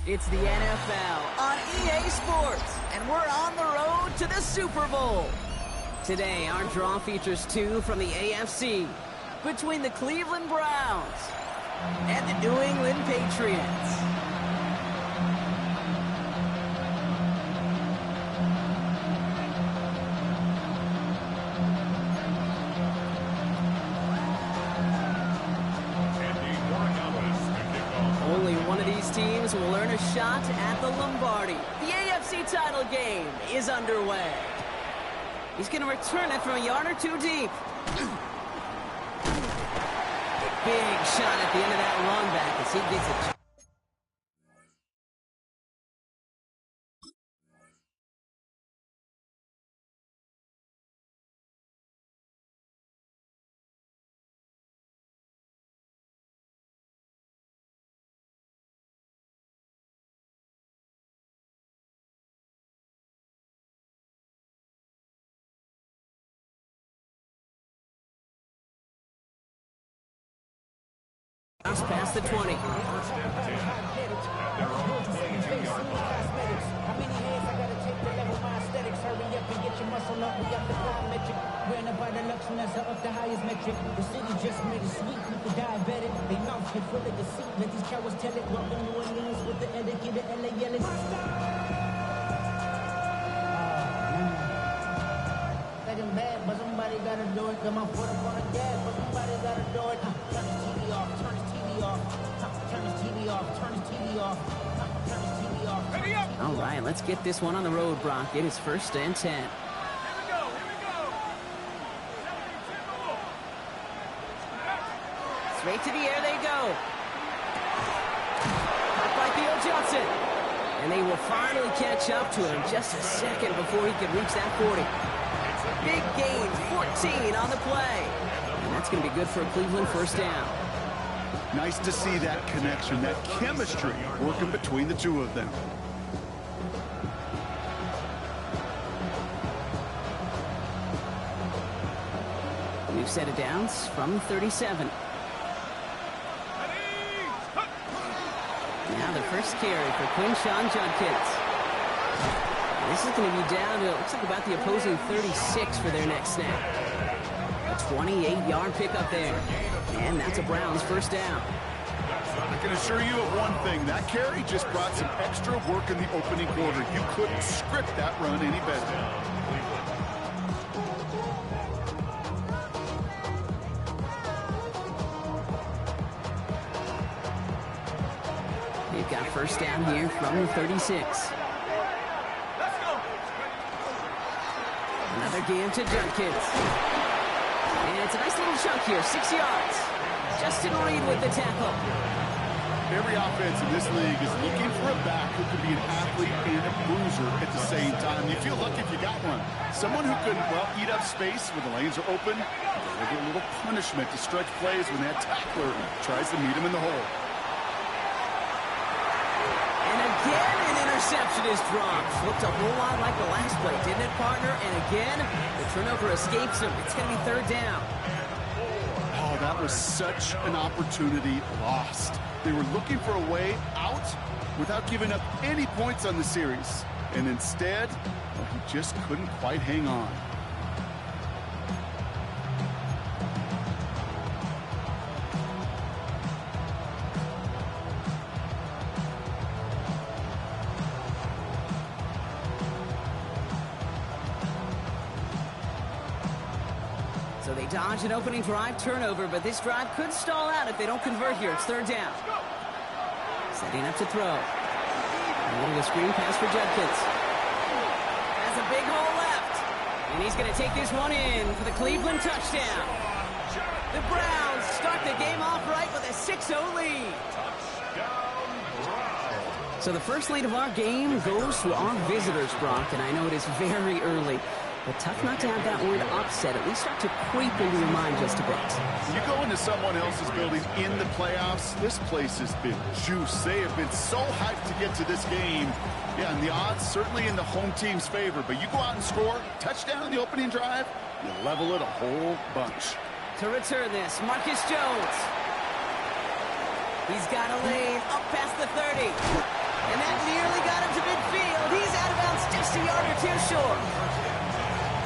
It's the NFL on EA Sports, and we're on the road to the Super Bowl. Today, our draw features two from the AFC between the Cleveland Browns and the New England Patriots. Only one of these teams will earn a shot at the Lombardi. The AFC title game is underway. He's going to return it from a yard or two deep. Big shot at the end of that run back as he gets it. Past the 20. How many hands I gotta take to level my aesthetics? Hurry up and get your muscle up. We got the metric. Wearing about the luxuries up the highest metric. The city just made it sweet with the diabetic. They mouth get full of deceit. Let these cowards tell it. Welcome New Orleans with the etiquette, the LA yelling. Let him bad, but somebody gotta do it. Got my foot up on the gas, but somebody gotta do it. Turn his TV off, turn his TV off. Turn his TV off, turn his TV off. Turn his TV off. Ready up! All right, let's get this one on the road, Brock. It is 1st and 10. Here we go, here we go. Straight to the air they go. Caught by Theo Johnson. And they will finally catch up to him just a second before he could reach that 40. Big gain, 14 on the play. And that's going to be good for a Cleveland first down. Nice to see that connection, that chemistry working between the two of them. We've set it downs from 37. Now the first carry for Quinshawn Judkins. This is going to be down to, it looks like about the opposing 36 for their next snap. A 28-yard pickup there. And that's a Browns first down. I can assure you of one thing. That carry just brought some extra work in the opening quarter. You couldn't script that run any better. They've got first down here from the 36. Another game to Judkins. And it's a nice little chunk here, 6 yards. Justin Reed with the tackle. Every offense in this league is looking for a back who can be an athlete and a bruiser at the same time. You feel lucky if you got one. Someone who can, well, eat up space when the lanes are open. They get a little punishment to stretch plays when that tackler tries to meet him in the hole. And again, an interception is dropped. Looked a whole lot like the last play, didn't it, partner? And again, the turnover escapes him. It's going to be third down. Oh, that was such an opportunity lost. They were looking for a way out without giving up any points on the series. And instead, well, he just couldn't quite hang on. So they dodge an opening drive turnover, but this drive could stall out if they don't convert here. It's third down. Setting up to throw. A little screen pass for Judkins. Has a big hole left. And he's going to take this one in for the Cleveland touchdown. The Browns start the game off right with a 6-0 lead. So the first lead of our game goes to our visitors, Brock, and I know it is very early. But tough not to have that word upset at least start to creep into your mind just a bit. You go into someone else's building in the playoffs, this place has been juice. They have been so hyped to get to this game. Yeah, and the odds certainly in the home team's favor. But you go out and score, touchdown in the opening drive, you level it a whole bunch. To return this, Marcus Jones. He's got a lane up past the 30. And a yard or two short.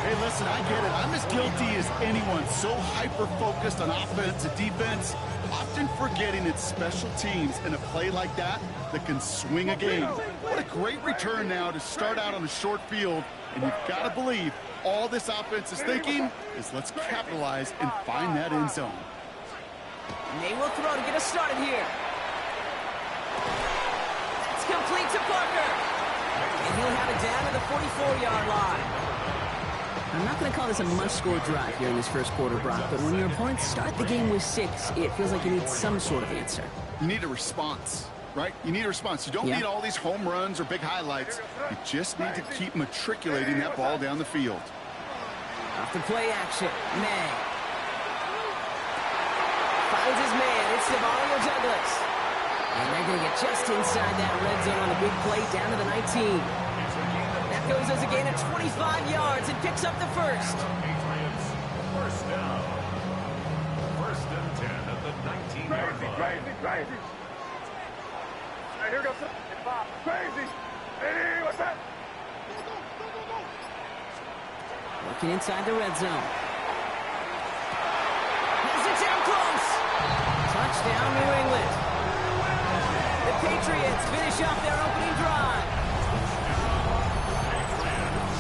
Hey, listen, I get it. I'm as guilty as anyone. So hyper-focused on offense and defense, often forgetting it's special teams in a play like that that can swing a game. What a great return now to start out on a short field, and you've got to believe all this offense is thinking is let's capitalize and find that end zone. And they will throw to get us started here. It's complete to Parker. And he'll have it down to the 44-yard line. I'm not going to call this a must-score drive here in this first quarter, Brock, but when your opponents start the game with 6, it feels like you need some sort of answer. You need a response, right? You need a response. You don't need all these home runs or big highlights. You just need to keep matriculating that ball down the field. Off the play action, May. Finds his man, it's Mario Douglas. And they're going to get just inside that red zone on the big play down to the 19. That goes as a gain of 25 yards and picks up the first. First down. First and 10 at the 19-yard line. Crazy. Right, here goes Bob. Crazy. Hey, what's that? Working inside the red zone. Has it down close. Touchdown, New England. The Patriots finish off their opening drive.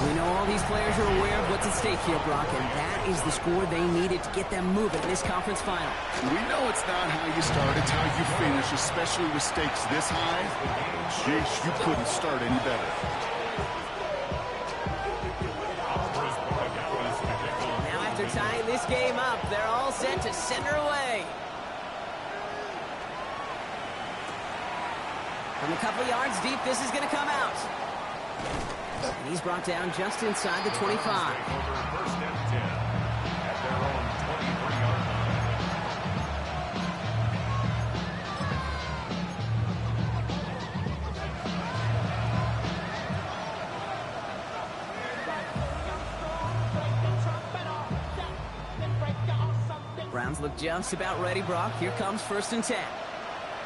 We know all these players are aware of what's at stake here, Brock, and that is the score they needed to get them moving in this conference final. We know it's not how you start, it's how you finish, especially with stakes this high. Jeez, you couldn't start any better. Now after tying this game up, they're all set to send her away. From a couple yards deep, this is going to come out. And he's brought down just inside the 25. First and 10 at their own 23-yard line. Browns look just about ready, Brock. Here comes first and 10. Here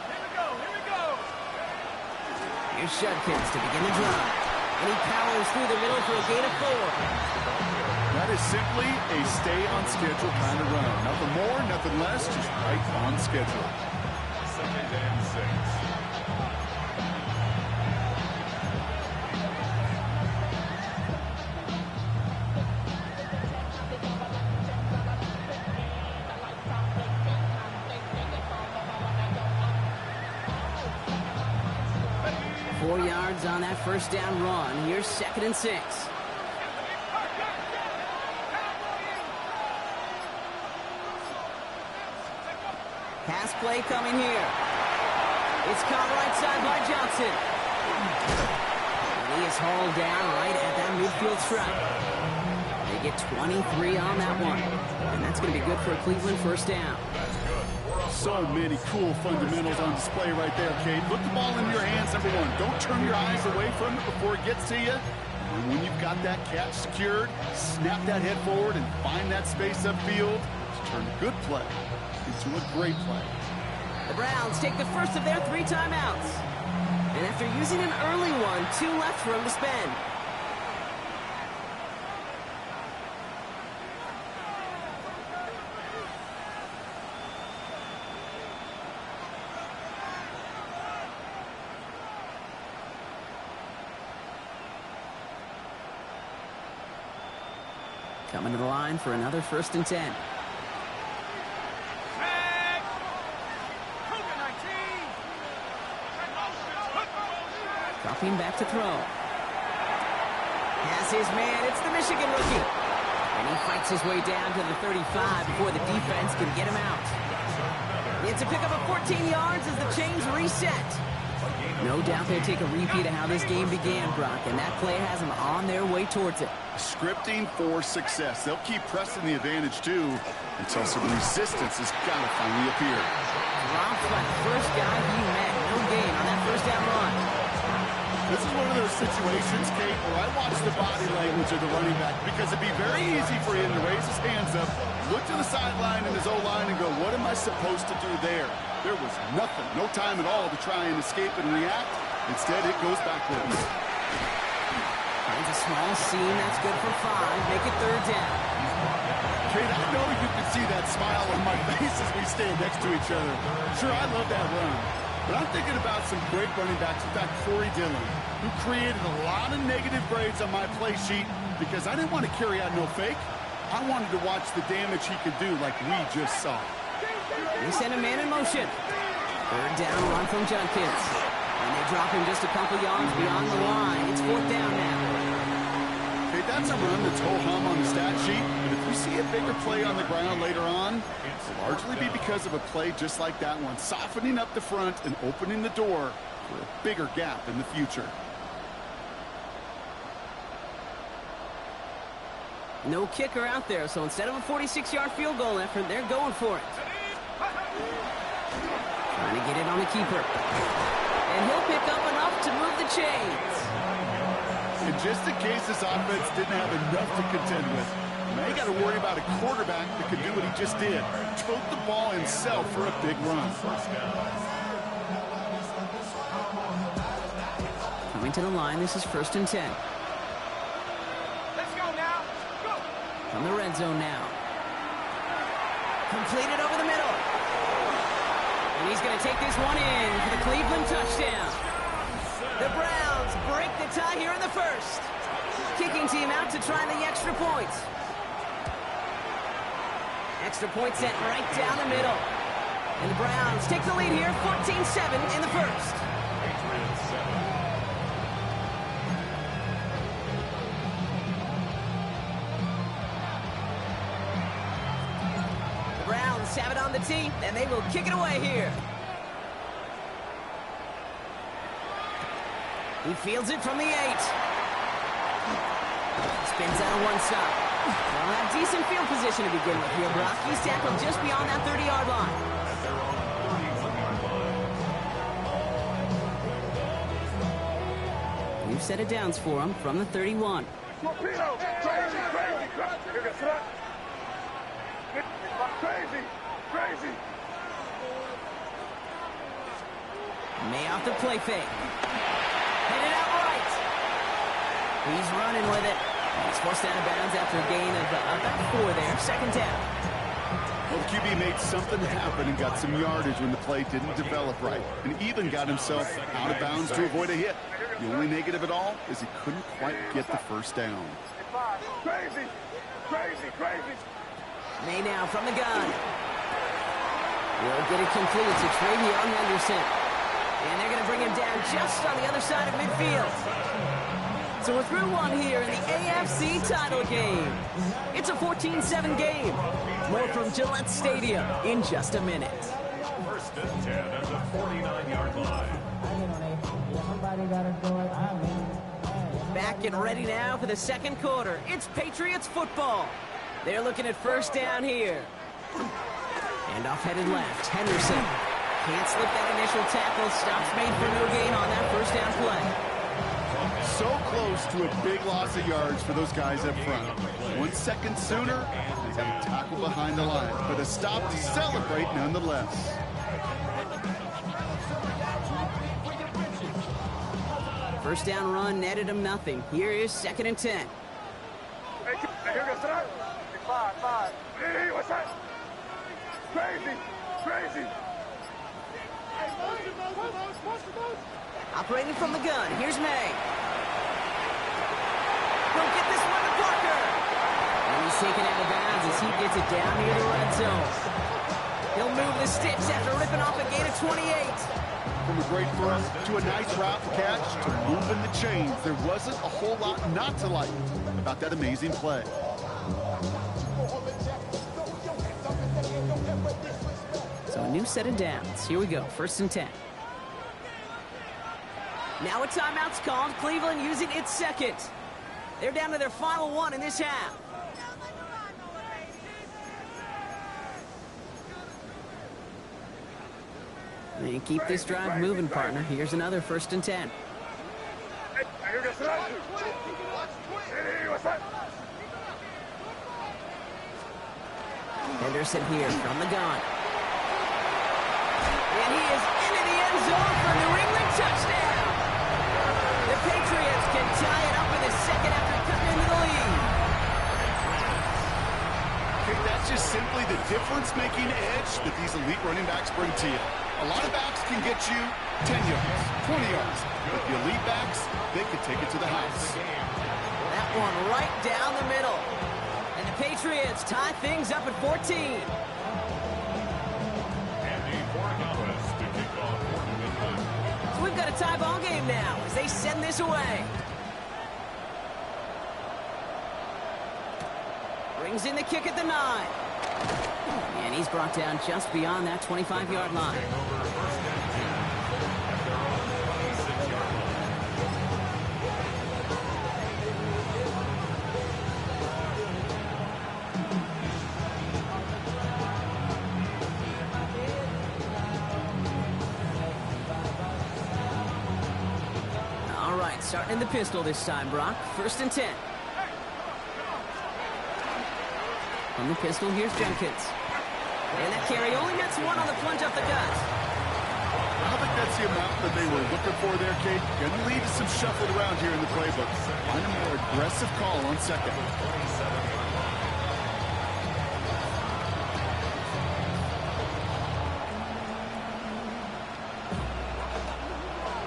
we go. Here's Judkins to begin the drive. And he powers through the middle for a gain of 4. That is simply a stay-on-schedule kind of run. Nothing more, nothing less, just right on schedule. Second and 6. 4 yards on that first down run. Here's second and 6. Pass play coming here. It's caught right side by Johnson. And he is hauled down right at that midfield stripe. They get 23 on that one. And that's going to be good for a Cleveland first down. So many cool fundamentals on display right there, Kate. Put the ball in your hands, number one. Don't turn your eyes away from it before it gets to you. And when you've got that catch secured, snap that head forward and find that space upfield to turn a good play into a great play. The Browns take the first of their 3 timeouts. And after using an early one, 2 left for him to spend. Coming to the line for another first and 10. Dropping back to throw. Has his man. It's the Michigan rookie. And he fights his way down to the 35 before the defense can get him out. It's a pickup of 14 yards as the chains reset. No doubt they'll take a repeat of how this game began, Brock, and that play has them on their way towards it. Scripting for success. They'll keep pressing the advantage, too, until some resistance has got to finally appear. Dropped by the first guy he met. No gain on that first down run. This is one of those situations, Kate, where I watch the body language of the running back because it'd be very easy for him to raise his hands up, look to the sideline in his O-line and go, what am I supposed to do there? There was nothing, no time at all to try and escape and react. Instead, it goes backwards. Finds a small seam. That's good for 5. Make it third down. Kate, I know you can see that smile on my face as we stand next to each other. Sure, I love that run. But I'm thinking about some great running backs. In fact, Corey Dillon, who created a lot of negative grades on my play sheet because I didn't want to carry out no fake. I wanted to watch the damage he could do like we just saw. They send a man in motion. Third down run from Judkins. And they drop him just a couple yards beyond the line. It's fourth down now. Okay, that's a run that's ho-hum on the stat sheet. But if we see a bigger play on the ground later on, it'll largely be because of a play just like that one, softening up the front and opening the door for a bigger gap in the future. No kicker out there, so instead of a 46-yard field goal effort, they're going for it. Trying to get it on the keeper. And he'll pick up enough to move the chains. And just in case this offense didn't have enough to contend with, now you got to worry about a quarterback that could do what he just did. Tote the ball himself for a big run. Coming to the line, this is 1st and 10. Let's go now. Go. From the red zone now. Completed over the middle. And he's going to take this one in for the Cleveland touchdown. The Browns break the tie here in the first. Kicking team out to try the extra point. Extra point sent right down the middle. And the Browns take the lead here, 14-7 in the first. The Browns have it on the tee, and they will kick it away here. He fields it from the 8. Spins out of one stop. They'll have decent field position to begin with here, Brock. He's tackled just beyond that 30-yard line. New set of downs for him from the 31. Torpedo. Crazy, crazy, crazy. Crazy. May off the play fake. Headed out right. He's running with it. He's forced out of bounds after a gain of about 4 there. Second down. Well, the QB made something happen and got some yardage when the play didn't develop right, and even got himself out of bounds to avoid a hit. The only negative at all is he couldn't quite get the first down. Crazy, crazy, crazy. May now from the gun. Will get it complete to Travion Henderson. And they're going to bring him down just on the other side of midfield. So we're through one here in the AFC title game. It's a 14-7 game. More from Gillette Stadium in just a minute. 1st and 10 at the 49-yard line. Back and ready now for the second quarter. It's Patriots football. They're looking at first down here. And off headed left. Henderson can't slip that initial tackle. Stops made for no gain on that first down play. So close to a big loss of yards for those guys up front. 1 second sooner, they have a tackle behind the line, but a stop to celebrate nonetheless. First down run netted him nothing. Here is 2nd and 10. Hey, here goes that. 5. Hey, what's that? Crazy, crazy. Operating from the gun. Here's May. He'll get this one to Parker. And he's taken out of bounds as he gets it down near the red zone. He'll move the sticks after ripping off a gain of 28. From a great throw to a nice route catch to moving the chains, there wasn't a whole lot not to like about that amazing play. So a new set of downs. Here we go. 1st and 10. Now a timeout's called. Cleveland using its second. They're down to their final one in this half. And keep this drive moving, partner. Here's another 1st and 10. Hey, here goes that. Hey, what's that? Henderson here from the gun. And he is into the end zone for a New England touchdown. The Patriots can tie it up in the second difference-making edge that these elite running backs bring to you. A lot of backs can get you 10 yards, 20 yards, but the elite backs, they can take it to the house. That one right down the middle. And the Patriots tie things up at 14. So we've got a tie ball game now as they send this away. Brings in the kick at the 9. And he's brought down just beyond that 25-yard line. All right, starting in the pistol this time, Brock. 1st and 10. From the pistol, here's Jenkins. And that carry only gets one on the plunge up the gut. I don't think that's the amount that they were looking for there, Kate. Going to lead to some shuffled around here in the playbook. Find a more aggressive call on 2nd.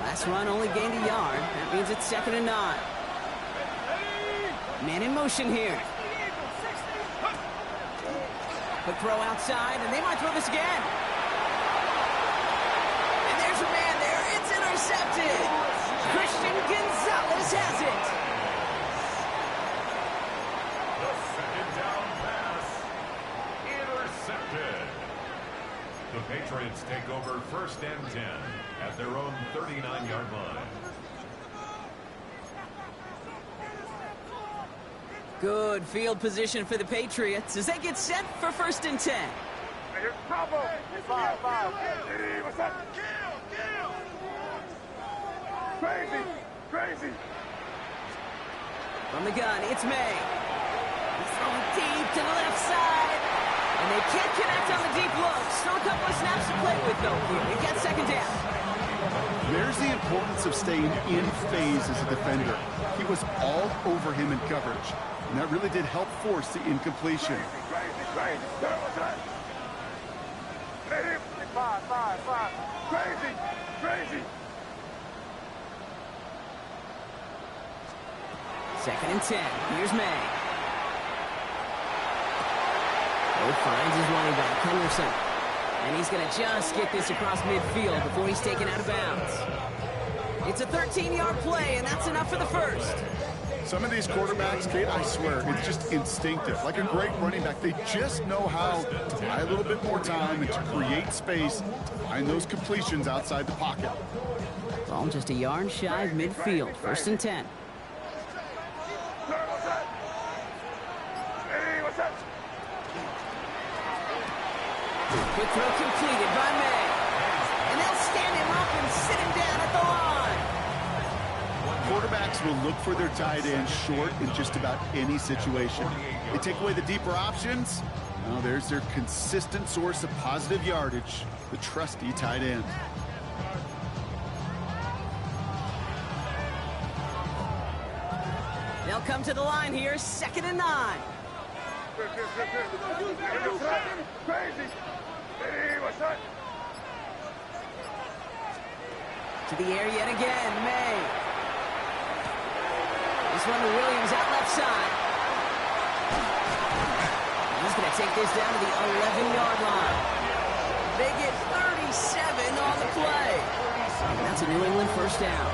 Last run only gained a yard. That means it's 2nd and 9. Man in motion here. Quick throw outside, and they might throw this again. And there's a man there. It's intercepted. Christian Gonzalez has it. The 2nd down pass. Intercepted. The Patriots take over 1st and 10 at their own 39-yard line. Good field position for the Patriots as they get set for 1st and 10. Here's Bravo. 5-5. Hey, what's up? Crazy. Crazy. From the gun, it's May. He's throwing deep to the left side. And they can't connect on the deep look. Still a couple of snaps to play with, though. Here, they get 2nd down. There's the importance of staying in phase as a defender. He was all over him in coverage, and that really did help force the incompletion. Crazy. What's that? Hey, 5-5. Crazy. 2nd and 10. Here's May. Oh, finds his running back, Henderson. And he's going to just get this across midfield before he's taken out of bounds. It's a 13-yard play, and that's enough for the 1st. Some of these quarterbacks, Kate, I swear, it's just instinctive. Like a great running back, they just know how to buy a little bit more time and to create space, to find those completions outside the pocket. Ball just a yard shy of midfield. 1st and 10. Quick throw completed by May. And they'll stand him up and sit him down at the line. Quarterbacks will look for their tight end short in just about any situation. They take away the deeper options. Now there's their consistent source of positive yardage, the trusty tight end. They'll come to the line here, 2nd and 9. Crazy. Hey, what's that? To the air yet again, May. This one to Williams out left side. He's going to take this down to the 11-yard line. They get 37 on the play. And that's a New England 1st down.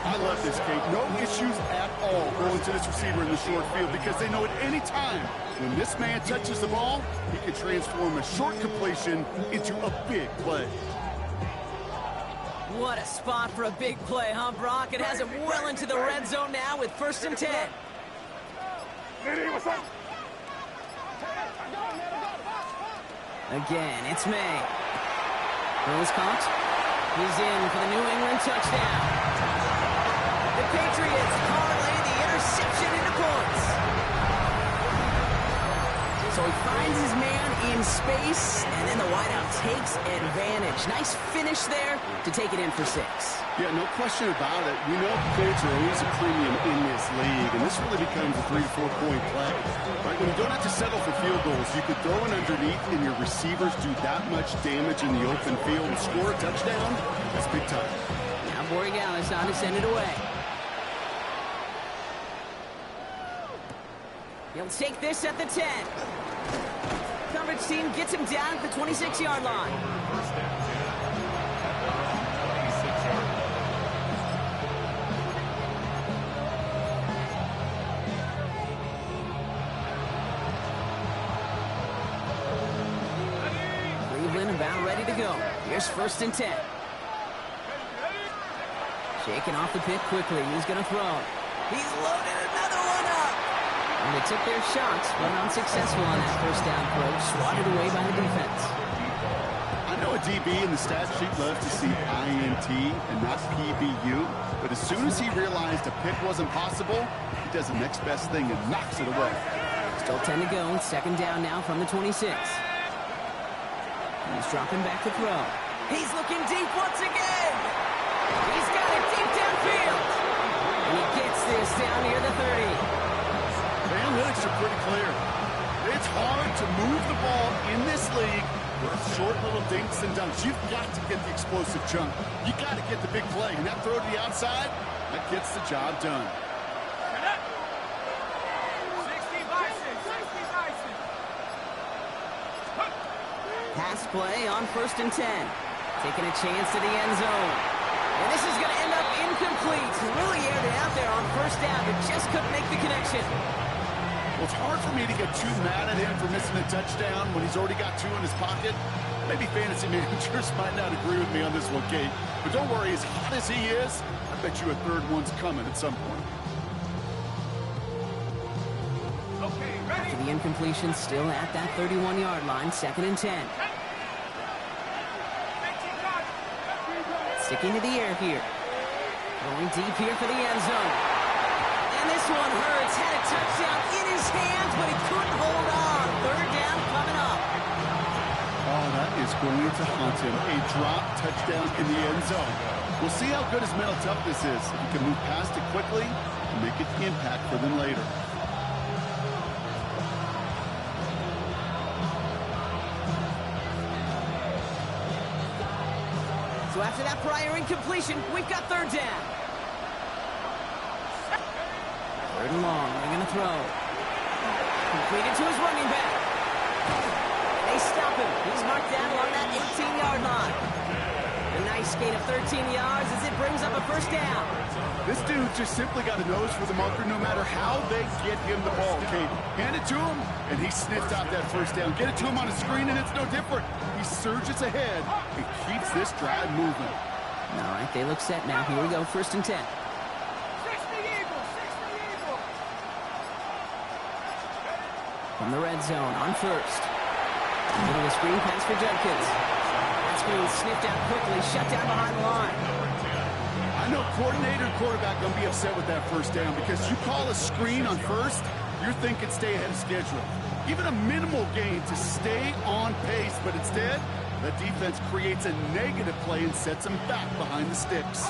I love this, Kate. No issues at all going to this receiver in the short field because they know at any time when this man touches the ball, he can transform a short completion into a big play. What a spot for a big play, huh, Brock? It has him well into the red zone now with 1st and 10. Hey, what's up? Again, it's May. Throws caught. He's in for the New England touchdown. The Patriots parlay the interception into points. So he finds his man in space, and then the wideout takes advantage. Nice finish there to take it in for 6. Yeah, no question about it. We know points are always a premium in this league, and this really becomes a 3 to 4 point play. Right? When you don't have to settle for field goals, you could throw it underneath, and your receivers do that much damage in the open field and score a touchdown. That's big time. Now Borregales on to send it away. He'll take this at the 10. Coverage team gets him down at the 26-yard line. First down 10 at their own 26-yard line. Cleveland about ready to go. Here's 1st and 10. Shaking off the pick quickly. He's going to throw. He's loaded another one up. And they took their shots, but unsuccessful on that 1st down throw. Swatted away by the defense. I know a DB in the stat sheet loves to see INT and not PBU, but as soon as he realized a pick wasn't possible, he does the next best thing and knocks it away. Still 10 to go. 2nd down now from the 26. He's dropping back to throw. He's looking deep once again. He's got it deep downfield. And he gets this down near the 30. The analytics are pretty clear. It's hard to move the ball in this league with short little dinks and dunks. You've got to get the explosive chunk. You got to get the big play. And that throw to the outside, that gets the job done. 60 Bison, 60 Bison. Pass play on 1st and 10. Taking a chance to the end zone. And this is going to end up incomplete. Really aired it out there on 1st down, but just couldn't make the connection. Well, it's hard for me to get too mad at him for missing a touchdown when he's already got 2 in his pocket. Maybe fantasy managers might not agree with me on this one, Kate. But don't worry, as hot as he is, I bet you a 3rd one's coming at some point. Okay, ready? After the incompletion, still at that 31-yard line, 2nd and 10. Sticking to the air here. Going deep here for the end zone. And this one hurts. Had a touchdown in his hands, but he couldn't hold on. 3rd down coming up. Oh, that is going to haunt him. A drop touchdown in the end zone. We'll see how good his mental toughness is. If he can move past it quickly and make an impact for them later. So after that prior incompletion, we've got 3rd down. 3rd and long. They're going to throw. Completed to his running back. They stop him. He's marked down along that 18-yard line. A nice gain of 13 yards as it brings up a 1st down. This dude just simply got a nose for the marker no matter how they get him the ball, Kate. Hand it to him, and he sniffed out that 1st down. Get it to him on a screen, and it's no different. He surges ahead and keeps this drive moving. All right, they look set now. Here we go, 1st and 10. 60 Eagles, 60 Eagles. From the red zone on 1st. A bit of a screen pass for Judkins. That screen sniffed out quickly, shut down behind the line. I know coordinator and quarterback going to be upset with that 1st down because you call a screen on 1st, you're thinking stay ahead of schedule. Even a minimal gain to stay on pace, but instead, the defense creates a negative play and sets them back behind the sticks.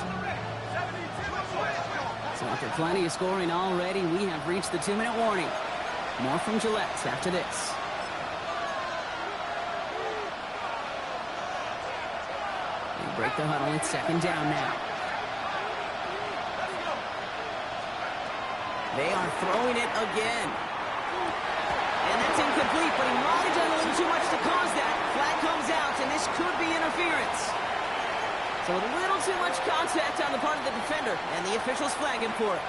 So after plenty of scoring already, we have reached the 2-minute warning. More from Gillette's after this. They break the huddle. It's 2nd down now. They are throwing it again. And that's incomplete, but he might have done a little too much to cause that. Flag comes out, and this could be interference. So a little too much contact on the part of the defender, and the officials flag him for it.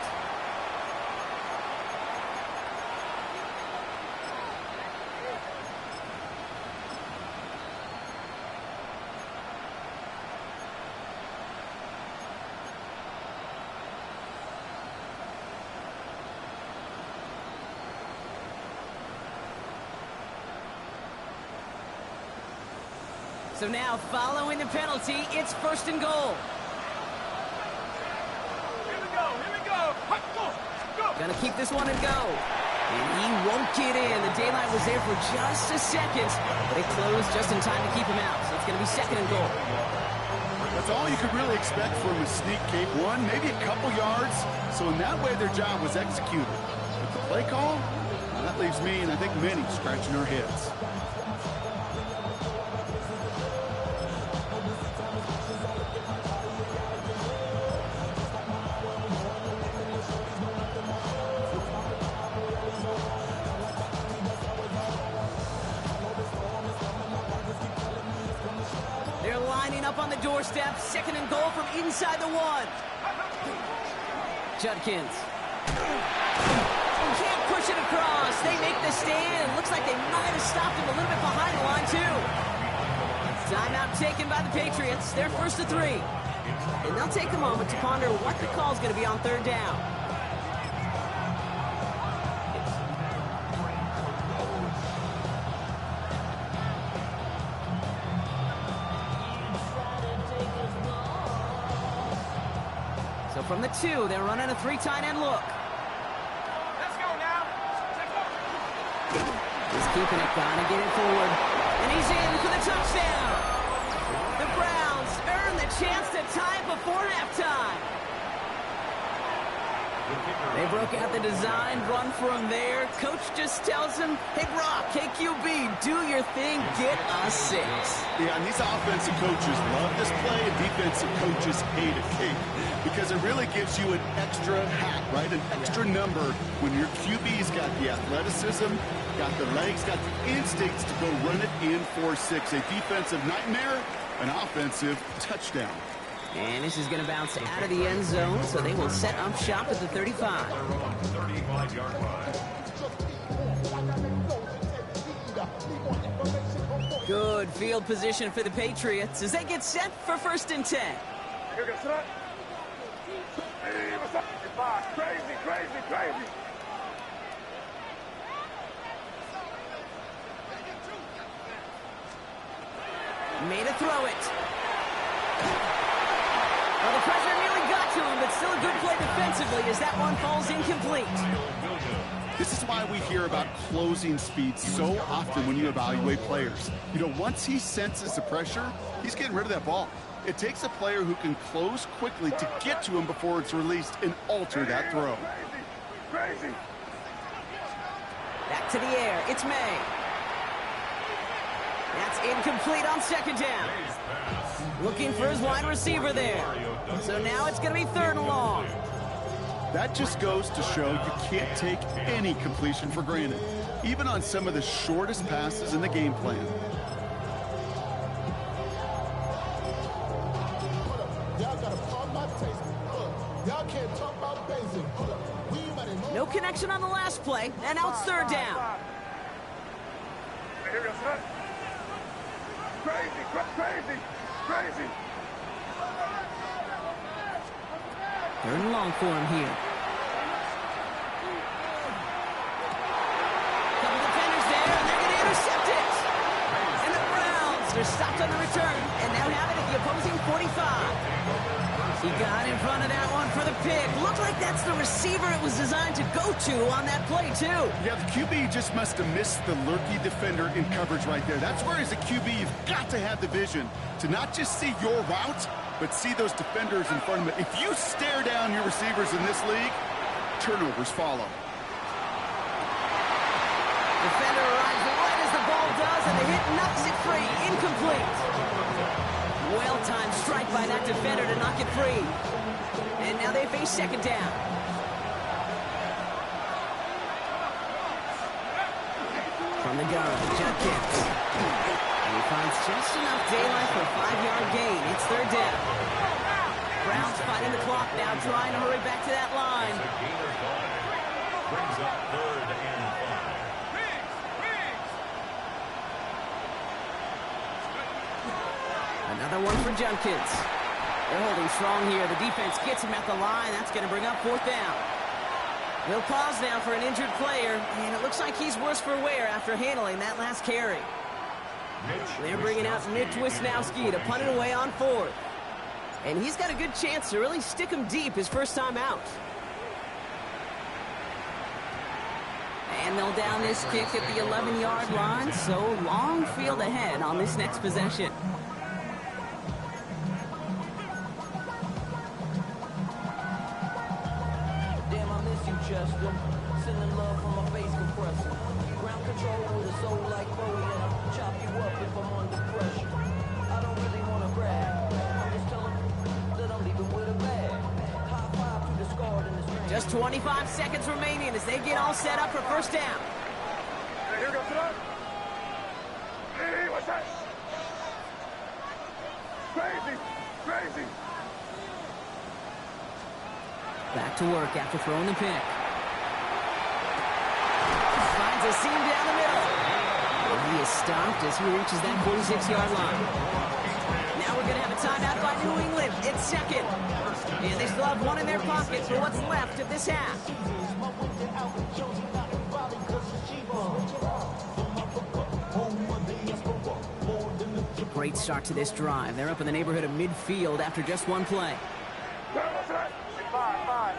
So now, following the penalty, it's 1st and goal. Here we go, here we go. Go, go. Gonna keep this one and go. And he won't get in. The daylight was there for just a second, but it closed just in time to keep him out. So it's going to be 2nd and goal. That's all you could really expect from a sneak kick. One, maybe a couple yards. So in that way, their job was executed. But the play call, well, that leaves me, and I think many, scratching our heads. Up on the doorstep, 2nd and goal from inside the 1. Judkins. Can't push it across. They make the stand. Looks like they might have stopped him a little bit behind the line, too. Timeout taken by the Patriots. They're 1st to 3. And they'll take a moment to ponder what the call is going to be on 3rd down. From the 2, they're running a 3 tight end look. Let's go now. He's keeping it, gonna get it forward. And he's in for the touchdown. The Browns earn the chance to tie it before halftime. They broke out the design run for him there. Coach just tells him, hey, Brock, hey, QB, do your thing, get us 6. Yeah, and these offensive coaches love this play, and defensive coaches hate it. Because it really gives you an extra hat, right? An extra number when your QB's got the athleticism, got the legs, got the instincts to go run it in 4-6. A defensive nightmare, an offensive touchdown. And this is going to bounce out of the end zone, so they will set up shop at the 35. 35-yard line. Good field position for the Patriots as they get set for 1st and 10. Here goes son. Hey, what's up? Crazy, crazy, crazy. Made a throw it. Well, the pressure nearly got to him, but still a good play defensively as that one falls incomplete. This is why we hear about closing speed so often when you evaluate players. You know, once he senses the pressure, he's getting rid of that ball. It takes a player who can close quickly to get to him before it's released and alter that throw. Crazy, crazy. Back to the air. It's May. That's incomplete on 2nd down. Looking for his wide receiver there. So now it's going to be 3rd and long. That just goes to show you can't take any completion for granted, even on some of the shortest passes in the game plan. No connection on the last play, and now it's 3rd down. Here goes son. Crazy, crazy, crazy. 3rd and long for him here. Couple defenders there, and they're going to intercept it. And the Browns are stopped on the return, and now have it at the opposing 45. He got in front of that one for the pick. Looked like that's the receiver it was designed to go to on that play, too. Yeah, the QB just must have missed the lurky defender in coverage right there. That's where, as a QB, you've got to have the vision to not just see your route, but see those defenders in front of it. If you stare down your receivers in this league, turnovers follow. Defender arrives right as the ball does, and the hit knocks it free. Incomplete. Well-timed strike by that defender to knock it free. And now they face 2nd down. From the gun, Judkins. And he finds just enough daylight for a 5-yard gain. It's 3rd down. Browns fighting the clock now, trying to hurry back to that line. Brings up 3rd and 5. Another one for Judkins. They're holding strong here. The defense gets him at the line. That's going to bring up 4th down. They'll pause now for an injured player, and it looks like he's worse for wear after handling that last carry. They're bringing out Nick Wisnowski to punt it away on 4th. And he's got a good chance to really stick him deep his first time out. And they'll down this kick at the 11-yard line, so long field ahead on this next possession. Damn, I miss you, Chester. Sending love from my face compressor. Ground control with a soul like Bowie, and I'll chop you up if I'm under pressure. I don't really want to brag. I'm just telling that I'm leaving with a bag. High five to the scarred in the stream. Just 25 seconds remaining as they get all set up for first down. Hey, here goes tonight. Hey, what's that? Crazy, crazy. Back to work after throwing the pick. Finds a seam down the middle. And he is stopped as he reaches that 46-yard line. Now we're going to have a timeout by New England. It's second. And they still have one in their pocket for what's left of this half. Great start to this drive. They're up in the neighborhood of midfield after just one play. What's that? Five.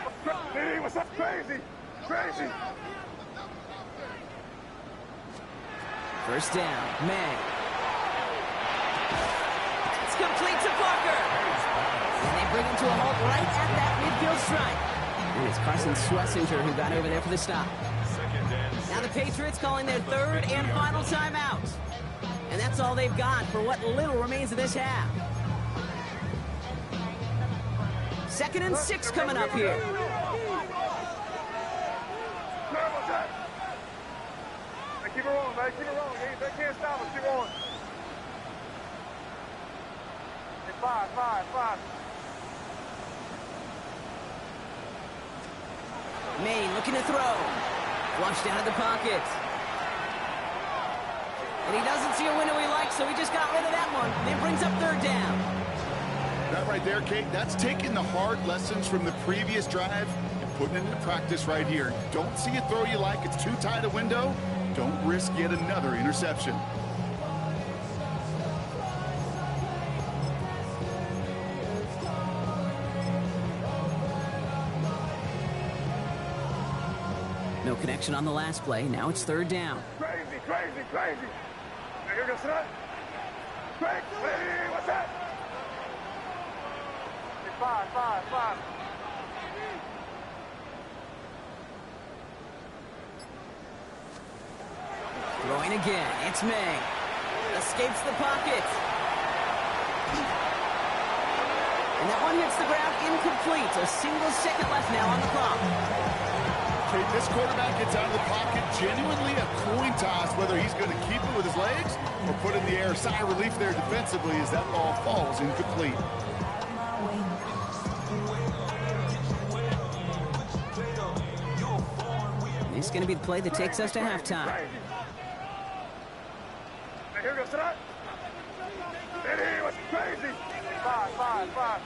Hey, what's up? Crazy, crazy. First down, May. It's complete to Parker. And they bring him to a halt right at that midfield stripe. And it's Carson Schlesinger who got over there for the stop. Now the Patriots calling their third and final timeout. And that's all they've got for what little remains of this half. 2nd and 6 coming up here. What's that? Hey, keep it rolling, man. Keep it rolling. They can't stop us. Keep rolling. Hey, five. Maine looking to throw. Flushed out of the pocket. And he doesn't see a window he likes, so he just got rid of that one. And it brings up third down. That right there, Kate, that's taking the hard lessons from the previous drive and putting it into practice right here. Don't see a throw you like, it's too tight a window. Don't risk yet another interception. No connection on the last play. Now it's third down. Crazy. Hey, here goes tonight. Hey, what's that? Hey, five. Throwing again. It's May. Escapes the pocket. And that one hits the ground incomplete. A single second left now on the clock. Okay, this quarterback gets out of the pocket, genuinely a coin toss whether he's going to keep it with his legs or put it in the air. Sigh of relief there defensively as that ball falls incomplete. This is going to be the play that takes us to halftime. Hey, here goes tonight. Hey, what's crazy? Five.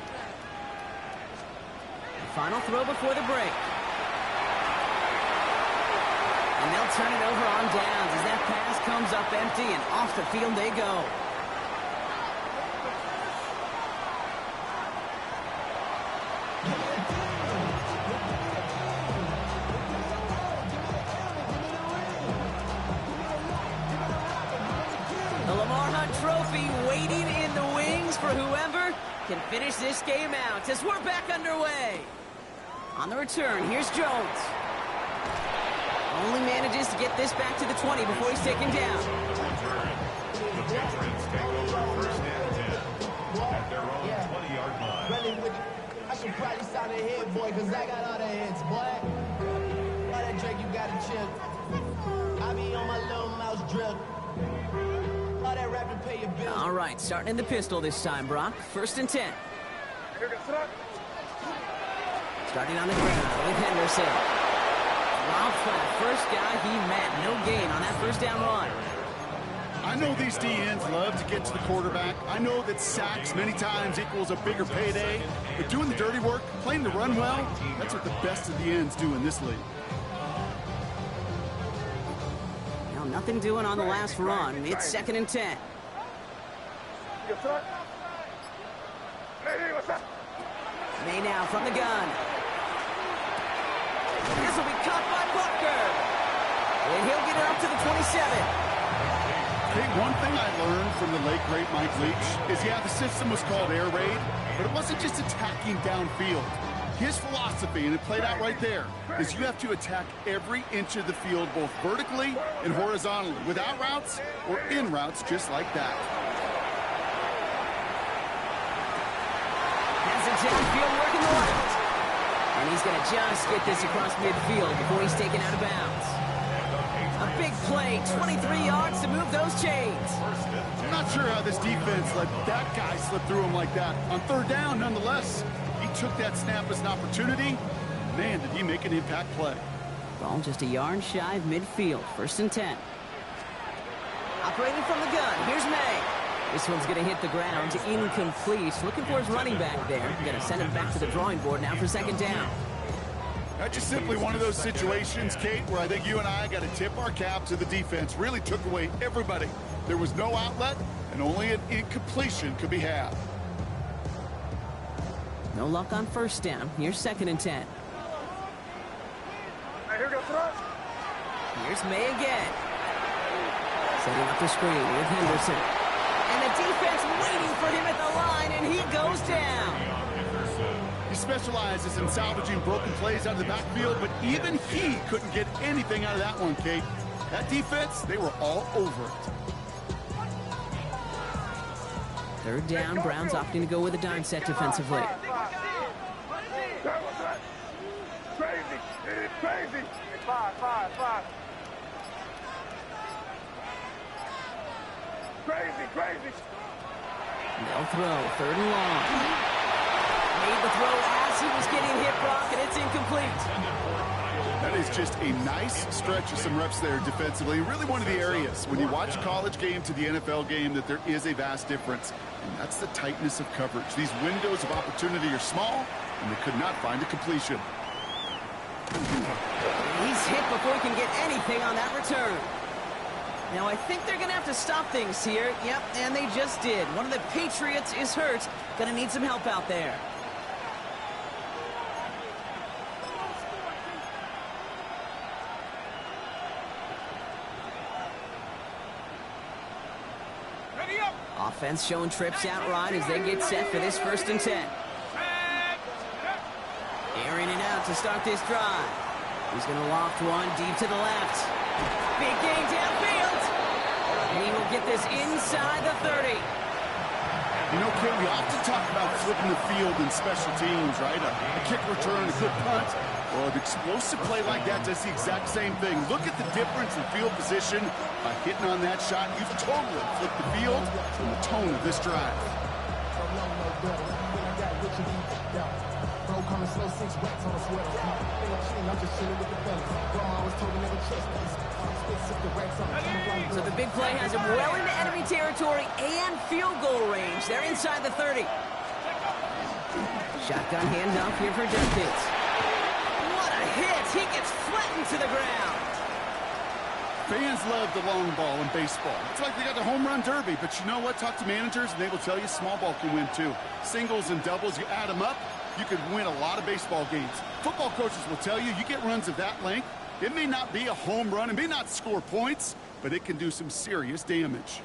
Final throw before the break. And they'll turn it over on downs as that pass comes up empty and off the field they go. The Lamar Hunt Trophy waiting in the wings for whoever can finish this game out as we're back underway. On the return, here's Jones. Only manages to get this back to the 20 before he's taken down. The Patriots take over first and 10 at their own 20-yard line. Really with I should probably sign a hit, boy, because I got all the hits, boy. All that Drake, you got to chill. I be on my little mouse drip. All that rapping, pay your bills. All right, starting in the pistol this time, Brock. 1st and 10. Here goes tonight. Starting on the ground with Henderson. Rob flat, first guy he met. No gain on that first down run. I know these DNs love to get to the quarterback. I know that sacks many times equals a bigger payday. But doing the dirty work, playing the run well, that's what the best of the ends do in this league. Now nothing doing on the last run. It's 2nd and 10. Hey, what's that? May now from the gun. This will be caught by Butker. And he'll get it up to the 27. Hey, one thing I learned from the late, great Mike Leach is, yeah, the system was called air raid, but it wasn't just attacking downfield. His philosophy, and it played out right there, is you have to attack every inch of the field, both vertically and horizontally, without routes or in routes, just like that. Has it downfield working the left. And he's going to just get this across midfield before he's taken out of bounds. A big play, 23 yards to move those chains. I'm not sure how this defense let that guy slip through him like that. On third down, nonetheless, he took that snap as an opportunity. Man, did he make an impact play. Ball just a yard shy of midfield. 1st and 10. Operating from the gun. Here's May. This one's going to hit the ground. Incomplete. Looking for his running back there. Going to send him back to the drawing board now for 2nd down. That's just simply one of those situations, Kate, where I think you and I got to tip our cap to the defense. Really took away everybody. There was no outlet, and only an incompletion could be had. No luck on 1st down. Here's 2nd and 10. Hey, here goes front. Here's May again. Setting up the screen with Henderson. And the defense waiting for him at the line, and he goes down. He specializes in salvaging broken plays out of the backfield, but even he couldn't get anything out of that one, Kate. That defense, they were all over it. 3rd down, Browns opting to go with a dime set defensively. Crazy. It is crazy. 5. Crazy. They'll throw. 3rd and long. Made the throw as he was getting hit, Brock, and it's incomplete. That is just a nice stretch of some reps there defensively. Really one of the areas when you watch a college game to the NFL game that there is a vast difference. And that's the tightness of coverage. These windows of opportunity are small, and they could not find a completion. He's hit before he can get anything on that return. Now, I think they're going to have to stop things here. Yep, and they just did. One of the Patriots is hurt. Going to need some help out there. Offense showing trips out right as they get set for this 1st and 10. Airing it out to start this drive. He's going to loft one deep to the left. Big gain downfield. And he will get this inside the 30. You know, Kate, we often talk about flipping the field in special teams, right? A kick return, a good punt. Well, an explosive play like that does the exact same thing. Look at the difference in field position by hitting on that shot. You've totally flipped the field and the tone of this drive. So the big play has him well into enemy territory and field goal range. They're inside the 30. Shotgun handoff here for Jenkins. What a hit! He gets flattened to the ground. Fans love the long ball in baseball. It's like they got the home run derby, but you know what? Talk to managers, and they will tell you small ball can win too. Singles and doubles, you add them up, you could win a lot of baseball games. Football coaches will tell you, you get runs of that length, it may not be a home run, it may not score points, but it can do some serious damage.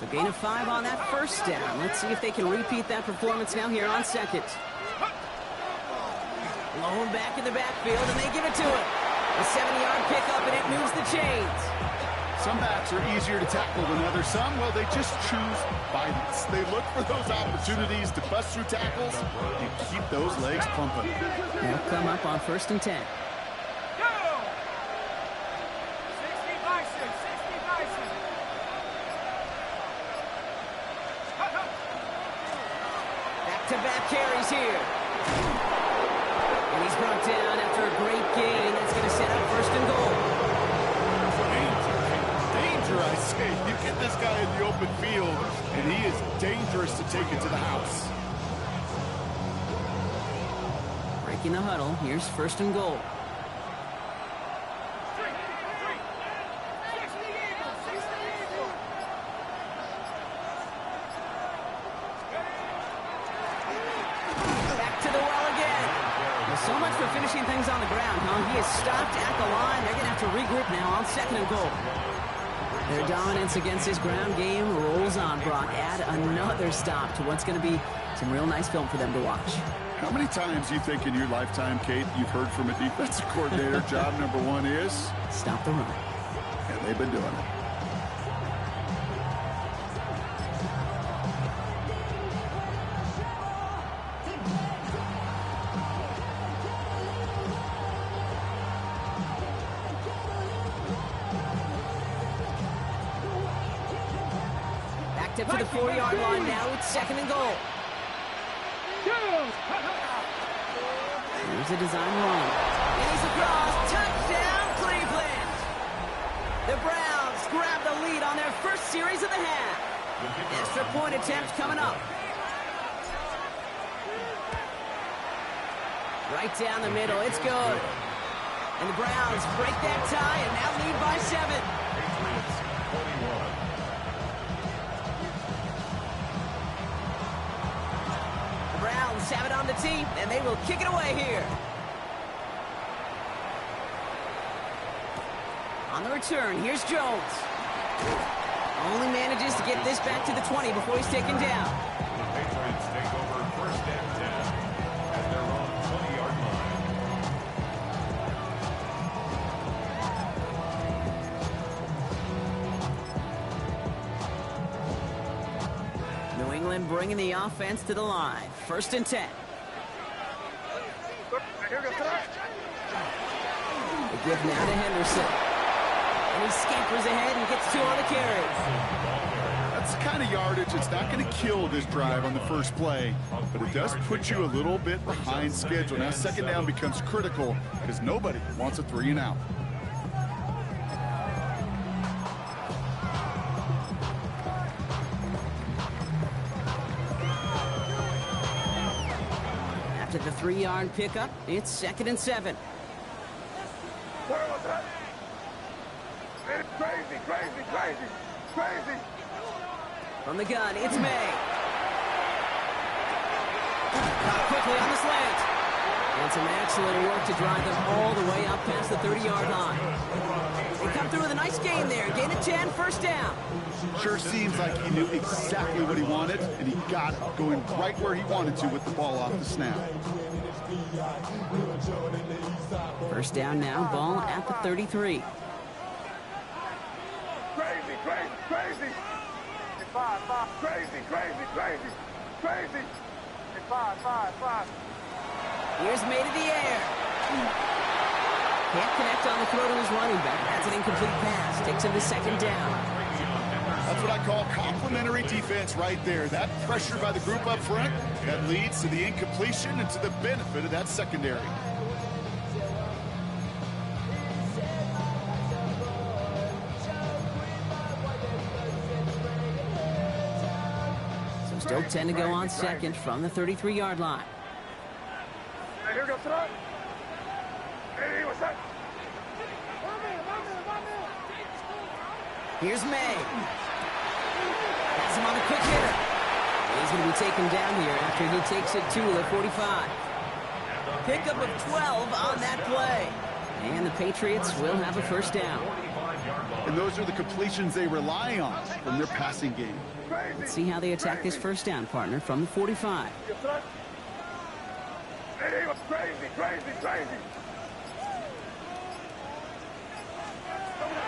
So gain of 5 on that 1st down. Let's see if they can repeat that performance now here on 2nd. Lone back in the backfield, and they give it to him. A 70-yard pickup, and it moves the chains. Some backs are easier to tackle than others. Some, well, they just choose violence. They look for those opportunities to bust through tackles and keep those legs pumping. They'll come up on 1st and 10. Back-to-back carries here. And he's brought down after a great gain. That's going to set up 1st and goal. Danger, I say. You get this guy in the open field, and he is dangerous to take it to the house. Breaking the huddle. Here's 1st and goal. is stopped at the line. They're going to have to regroup now on 2nd and goal. Their dominance against this ground game rolls on, Brock. Add another stop to what's going to be some real nice film for them to watch. How many times do you think in your lifetime, Kate, you've heard from a defensive coordinator, job number one is? Stop the run. And they've been doing it. Backed up to the 4-yard line now. It's 2nd and goal. Here's a design run. And he's across. Touchdown, Cleveland! The Browns grab the lead on their first series of the half. Extra point attempt coming up. Right down the middle. It's good. And the Browns break that tie and now lead by 7. Patriots 41. The Browns have it on the tee, and they will kick it away here. On the return, here's Jones. Only manages to get this back to the 20 before he's taken down. The Patriots take over 1st and 10 at their own 20-yard line. New England bringing the offense to the line. 1st and 10. The give now to Henderson. And he scampers ahead and gets 2 on the carry. That's the kind of yardage it's not going to kill this drive on the first play, but it does put you a little bit behind schedule. Now 2nd down becomes critical because nobody wants a 3 and out. After the 3-yard pickup, it's 2nd and 7. Crazy. From the gun, it's May. Caught quickly on the slant. And some excellent work to drive them all the way up past the 30-yard line. They come through with a nice gain there. Gain of 10, 1st down. Sure seems like he knew exactly what he wanted, and he got it, going right where he wanted to with the ball off the snap. 1st down now, ball at the 33. Crazy. It's 5. Crazy. It's 5. Here's May to the air. Can't connect on the throw to his running back. That's an incomplete pass. Takes him to 2nd down. That's what I call complementary defense right there. That pressure by the group up front, that leads to the incompletion and to the benefit of that secondary. So still 10 to go on 2nd from the 33-yard line. Hey, here goes tonight. Hey, what's that? Here's May. Has him on a quick hitter. He's going to be taken down here after he takes it to the 45. Pickup of 12 on that play. And the Patriots will have a 1st down. And those are the completions they rely on from their passing game. Let's see how they attack this 1st down, partner, from the 45. Hey, what's crazy.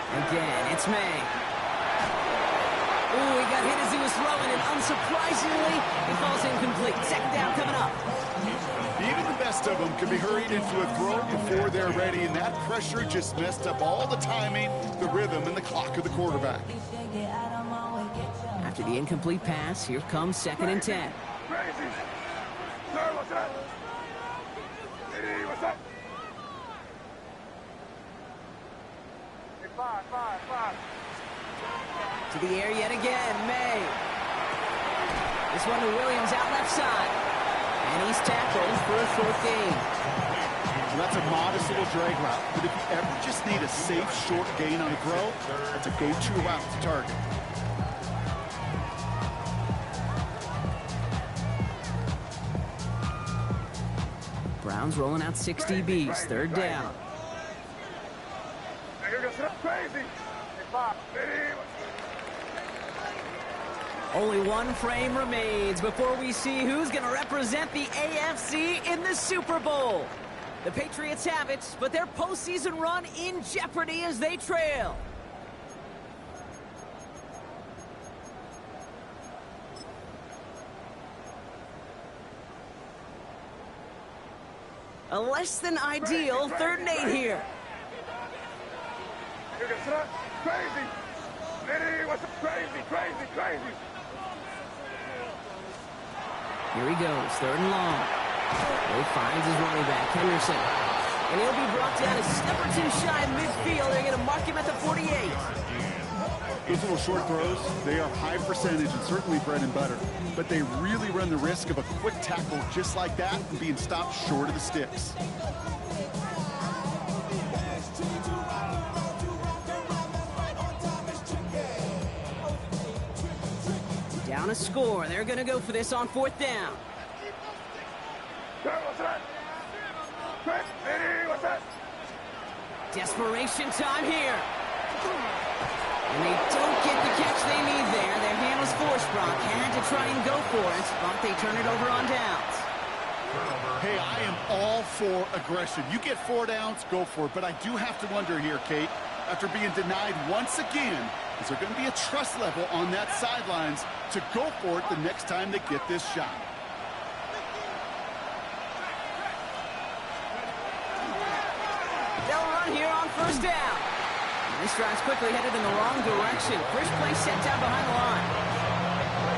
Again, it's May. Ooh, he got hit as he was throwing, and unsurprisingly, he falls incomplete. 2nd down coming up. Even the best of them can be hurried into a throw before they're ready, and that pressure just messed up all the timing, the rhythm, and the clock of the quarterback. After the incomplete pass, here comes 2nd and 10. Crazy. Sir, what's that? Hey, what's that? It's 5. To the air yet again, May. This one to Williams out left side. And he's tackled for a 4th gain. So that's a modest little drag route. But if you ever just need a safe, short gain on a throw, that's a go-to route to target. Browns rolling out 6 DBs. 3rd down. Here goes crazy. Bob. Only one frame remains before we see who's going to represent the AFC in the Super Bowl. The Patriots have it, but their postseason run in jeopardy as they trail. A less than ideal 3rd and 8 here. Here goes crazy. What's up? Crazy. Here he goes, 3rd and long. He finds his running back, Henderson. And he'll be brought down a step or two shy of midfield. They're going to mark him at the 48. Those little short throws, they are high percentage and certainly bread and butter. But they really run the risk of a quick tackle just like that and being stopped short of the sticks. Down a score. They're going to go for this on 4th down. Desperation time here. And they don't get the catch they need there. Their hand was forced, Brock. Had to try and go for it, but they turn it over on downs. Hey, I am all for aggression. You get 4 downs, go for it. But I do have to wonder here, Kate, after being denied once again, is there going to be a trust level on that sidelines to go for it the next time they get this shot? They'll run here on 1st down. This drive's quickly headed in the wrong direction. First play set down behind the line.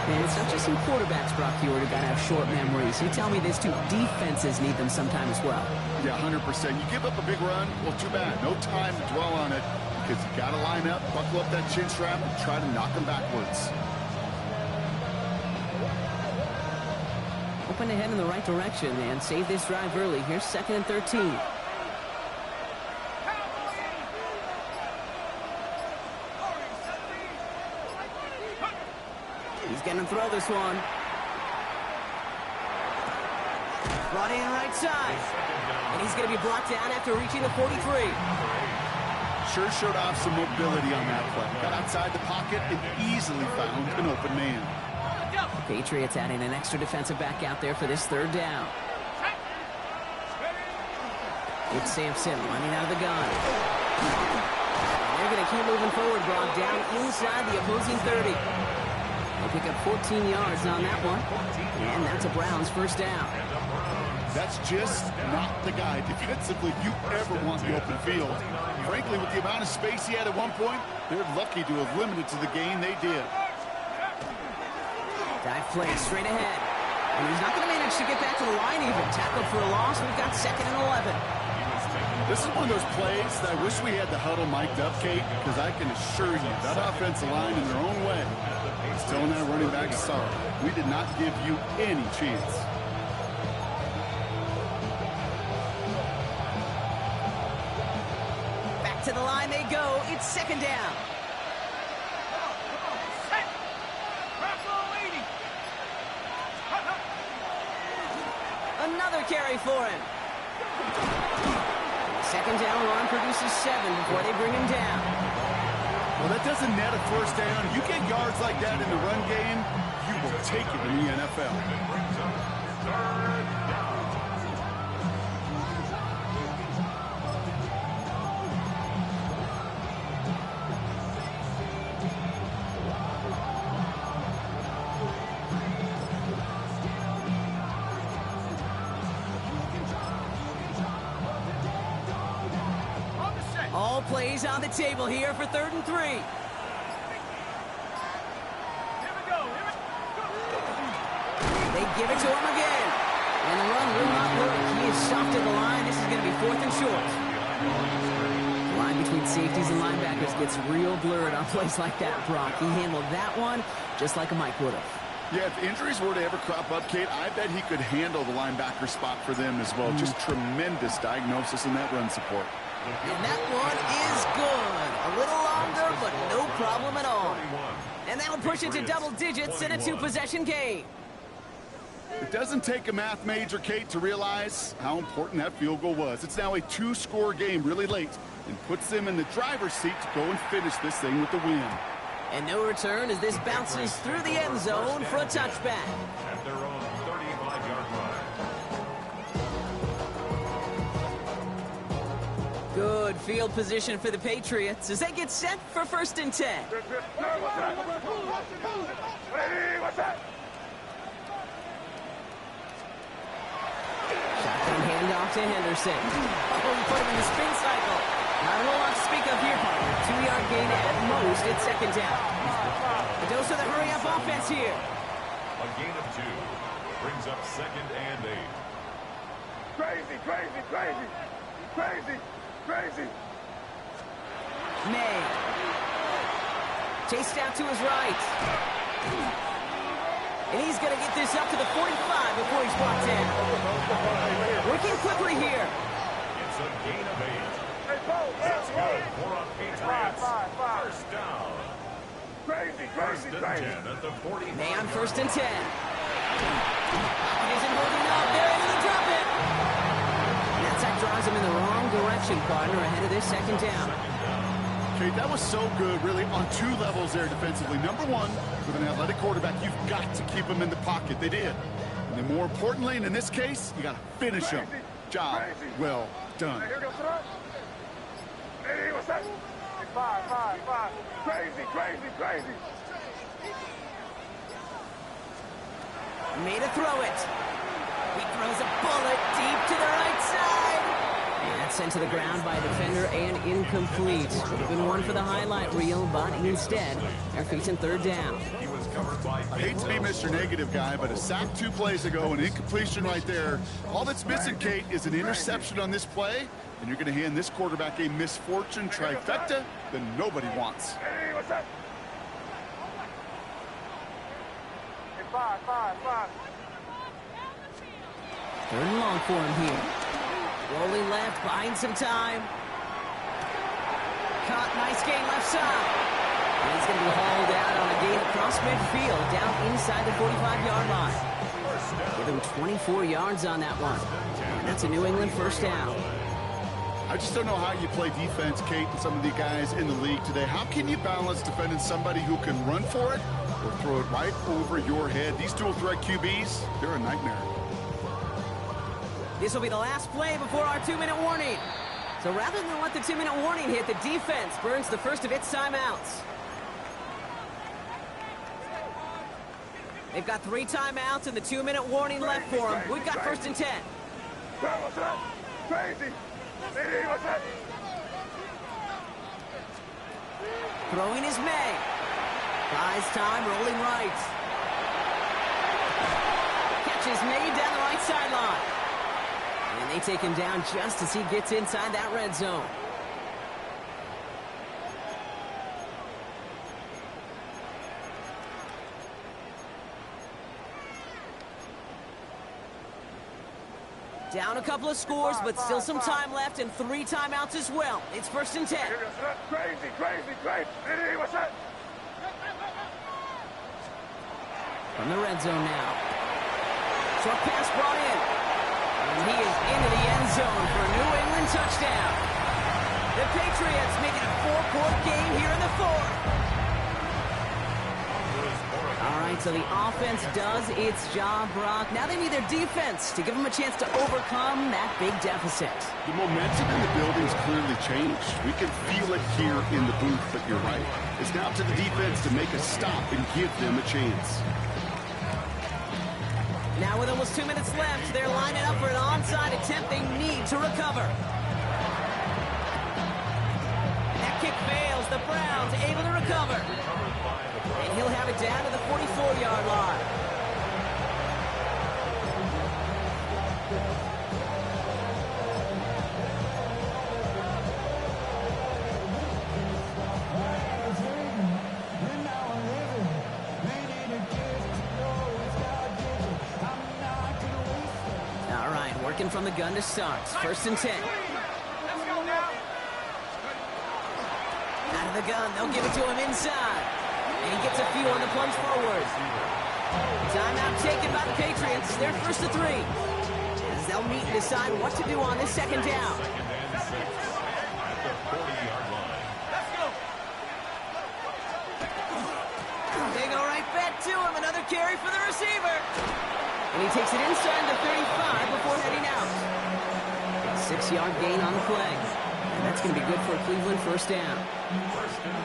And it's not just some quarterbacks, Brock Huard, who got to have short memories. You tell me these two defenses need them sometime as well. Yeah, 100%. You give up a big run, well, too bad. No time to dwell on it because you got to line up, buckle up that chin strap, and try to knock them backwards. Hoping to head in the right direction and save this drive early. Here's 2nd and 13. He's going to throw this one. Brought in right side. And he's going to be brought down after reaching the 43. Sure showed off some mobility on that play. Got outside the pocket and easily found an open man. Patriots adding an extra defensive back out there for this 3rd down. It's Sampson running out of the gun. They're going to keep moving forward, Brock, down inside the opposing 30. They pick up 14 yards on that one. And that's a Browns 1st down. That's just not the guy defensively you ever want the open field. Frankly, with the amount of space he had at one point, they're lucky to have limited to the gain they did. Dive play straight ahead. And he's not going to manage to get back to the line even. Tackled for a loss. We've got 2nd and 11. This is one of those plays that I wish we had the huddle mic'd up, Kate, because I can assure you that offensive line in their own way is telling that running back, sorry, we did not give you any chance. Back to the line they go. It's 2nd down. Another carry for him. 2nd down run produces 7 before they bring him down. Well, that doesn't net a 1st down. You get yards like that in the run game, you will take it in the NFL. All plays on the table here for 3rd and 3. They give it to him again. And the run will not work. He is stopped at the line. This is going to be 4th and short. The line between safeties and linebackers gets real blurred on plays like that, Brock. He handled that one just like a Mike would have. Yeah, if injuries were to ever crop up, Kate, I bet he could handle the linebacker spot for them as well. Just tremendous diagnosis in that run support. And that one is good. A little longer, but no problem at all. And that'll push it to double digits in a 2-possession game. It doesn't take a math major, Kate, to realize how important that field goal was. It's now a 2-score game really late and puts them in the driver's seat to go and finish this thing with the win. And no return as this bounces through the end zone for a touchback. At their own 35-yard line. Good field position for the Patriots as they get set for 1st and 10. What's that? Shotgun handoff to Henderson. Oh, he put him in the spin cycle. Not a whole lot to speak of here, partner. 2-yard gain at most at 2nd down. A dose of the hurry-up offense here. A gain of 2 brings up 2nd and 8. Crazy, crazy, crazy, crazy, crazy. May. Chased out to his right. And he's going to get this up to the 45 before he's brought down. Working quickly here. It's a gain of 8. Hey, It's good for a Patriots. First down. Crazy, First crazy, and crazy. 10 at the 45. May on 1st and 10. He isn't holding up. They're able to drop it. And that sack drives him in the wrong direction, partner, ahead of this 2nd down. Okay, that was so good, really, on 2 levels there defensively. Number one, with an athletic quarterback, you've got to keep him in the pocket. They did. And then more importantly, and in this case, you got to finish him. Job well done. Hey, here goes the Hey, what's that? Hey, 5. Crazy, crazy, crazy. Made a throw it. He throws a bullet deep to the right side. And that's sent to the ground by a defender and incomplete. Would have been one for the highlight reel, but instead, they're facing 3rd down. He was covered by I hate to be Mr. Negative guy, but a sack 2 plays ago, an incompletion right there. All that's missing, Kate, is an interception on this play, and you're going to hand this quarterback a misfortune trifecta that nobody wants. Hey, what's that? Hey, 5. 3rd and long for him here. Rolling left, buying some time. Caught, nice gain left side. And he's going to be hauled out on a gain across midfield, down inside the 45-yard line. Give him 24 yards on that one. And that's a New England 1st down. I just don't know how you play defense, Kate, and some of the guys in the league today. How can you balance defending somebody who can run for it or throw it right over your head? These dual threat QBs, they're a nightmare. This will be the last play before our 2-minute warning. So rather than let the 2-minute warning hit, the defense burns the first of its timeouts. They've got 3 timeouts and the 2-minute warning left for them. We've got 1st and 10. What's that? Crazy. Hey, what's that? Throwing is May. Buys time, rolling right. Catch is made down the right sideline. And they take him down just as he gets inside that red zone. Down a couple of scores, but still some time left and 3 timeouts as well. It's 1st and 10. Crazy, crazy, crazy. Hey, what's that? From the red zone now. Short pass brought in. And he is into the end zone for a New England touchdown. The Patriots make it a 4-point game here in the 4th. All right, so the offense does its job, Brock. Now they need their defense to give them a chance to overcome that big deficit. The momentum in the building's clearly changed. We can feel it here in the booth, but you're right. It's now to the defense to make a stop and give them a chance. Now with almost 2 minutes left, they're lining up for an onside attempt they need to recover. That kick fails. The Browns able to recover. And he'll have it down to the 44-yard line. All right, working from the gun to start. 1st and 10. Out of the gun, they'll give it to him inside. And he gets a few on the plunge forward. Timeout taken by the Patriots. They're 1st and 3. As they'll meet and decide what to do on this 2nd down. carry for the receiver. And he takes it inside the 35 before heading out. A 6-yard gain on the play. And that's going to be good for a Cleveland first down.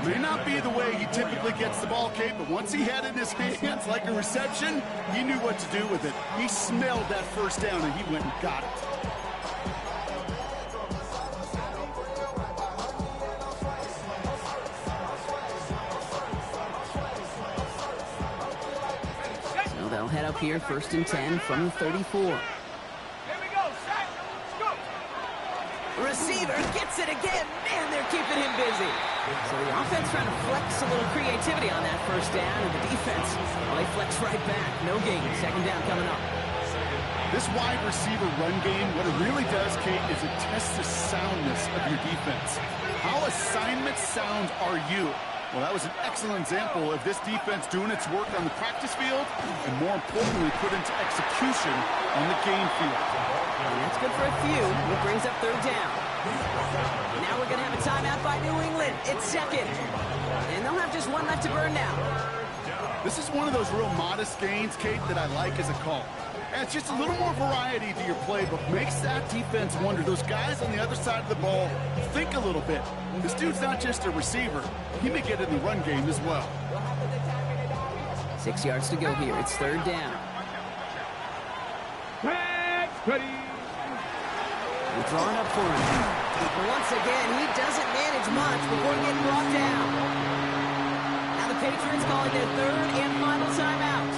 May not be the way he typically gets the ball, Kate, but once he had it in his hands like a reception, he knew what to do with it. He smelled that first down, and he went and got it. So they'll head up here, 1st and 10 from the 34. Receiver gets it again. Man, they're keeping him busy. So the offense trying to flex a little creativity on that first down, and the defense, well, they flex right back. No gain. 2nd down coming up. This wide receiver run game, what it really does, Kate, is it tests the soundness of your defense. How assignment sound are you? Well, that was an excellent example of this defense doing its work on the practice field and, more importantly, put into execution on the game field. And that's good for a few. It brings up 3rd down. Now we're going to have a timeout by New England. It's 2nd. And they'll have just 1 left to burn now. This is one of those real modest gains, Kate, that I like as a call. And it's just a little more variety to your playbook. Makes that defense wonder. Those guys on the other side of the ball think a little bit. This dude's not just a receiver. He may get in the run game as well. 6 yards to go here. It's 3rd down. Ready. We're drawing up for him. But once again, he doesn't manage much before getting brought down. Now the Patriots calling their 3rd and final timeout.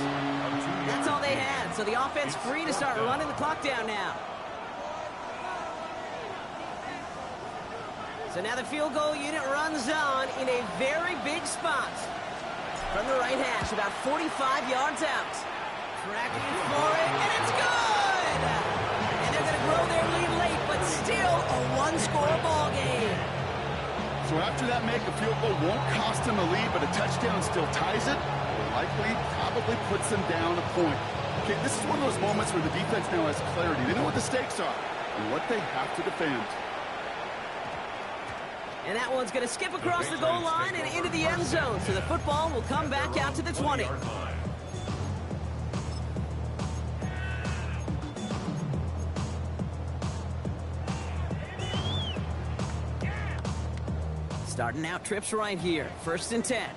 That's all they had, so the offense free to start running the clock down now. So now the field goal unit runs on in a very big spot. From the right hash, about 45 yards out. Tracking for it, and it's good! And they're going to grow their lead late, but still a 1-score ball game. So after that make, a field goal won't cost them a lead, but a touchdown still ties it, or likely probably puts them down a point. Okay, this is one of those moments where the defense now has clarity. They know what the stakes are and what they have to defend. And that one's going to skip across the goal line and into the end zone. So the football will come back out to the 20. Starting out trips right here. 1st and 10.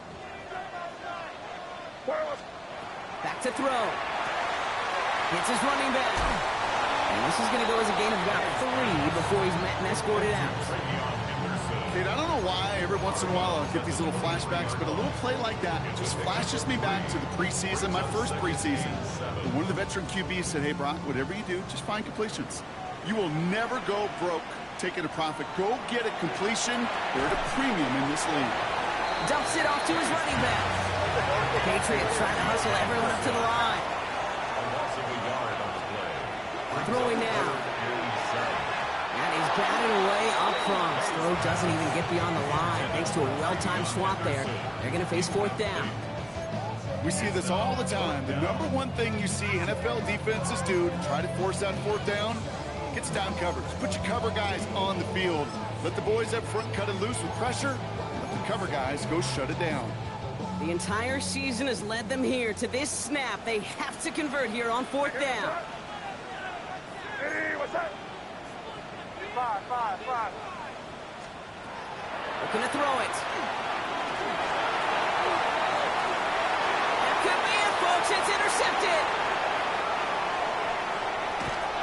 Back to throw. Hits his running back. And this is going to go as a gain of about 3 before he's met and escorted out. Kate, I don't know why every once in a while I'll get these little flashbacks, but a little play like that just flashes me back to the preseason, my first preseason. And one of the veteran QBs said, hey, Brock, whatever you do, just find completions. You will never go broke taking a profit. Go get a completion. They're at a premium in this league. Dumps it off to his running back. The Patriots trying to hustle everyone up to the line. Throwing now. And he's batted away up front. His throw doesn't even get beyond the line. Thanks to a well-timed swap there. They're going to face 4th down. We see this all the time. The number one thing you see NFL defenses do to try to force that 4th down, gets down coverage. Put your cover guys on the field. Let the boys up front cut it loose with pressure. Let the cover guys go shut it down. The entire season has led them here to this snap. They have to convert here on 4th down. Hey, what's up? 5. Looking to throw it. That could be it, folks. It's intercepted.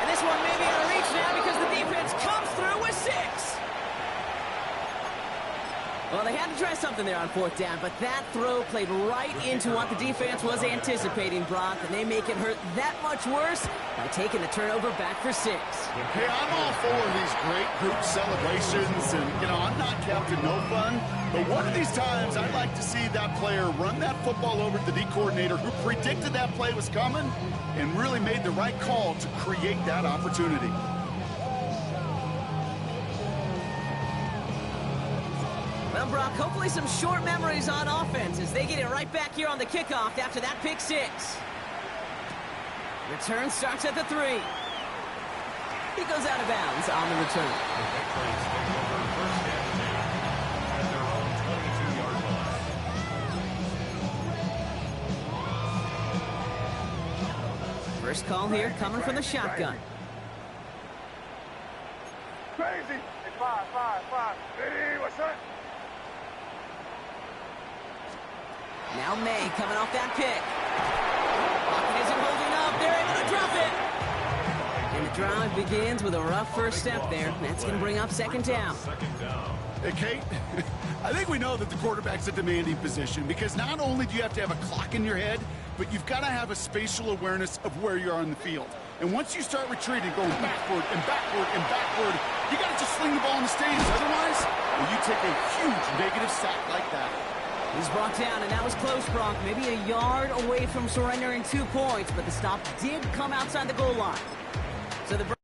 And this one may be out of reach now because the defense comes through with 6. Well, they had to try something there on 4th down, but that throw played right into what the defense was anticipating, Brock, and they make it hurt that much worse by taking the turnover back for 6. Hey, I'm all for these great group celebrations, and, I'm not counting no fun, but one of these times I'd like to see that player run that football over to the D coordinator who predicted that play was coming and really made the right call to create that opportunity. Well, Brock, hopefully some short memories on offense as they get it right back here on the kickoff after that pick 6. Return starts at the 3. He goes out of bounds on the return. First call here coming from the shotgun. Crazy. Hey, five. Hey, what's up? Now May coming off that kick. Pocket isn't holding up. They're able to drop it. And the drive begins with a rough first step there. That's going to bring up second down. Hey, Kate, I think we know that the quarterback's a demanding position because not only do you have to have a clock in your head, but you've got to have a spatial awareness of where you are on the field. And once you start retreating, going backward and backward and backward, you got to just sling the ball in the stands. Otherwise, well, you take a huge negative sack like that. He's brought down, and that was close, Bronk. Maybe a yard away from surrendering 2 points, but the stop did come outside the goal line. So the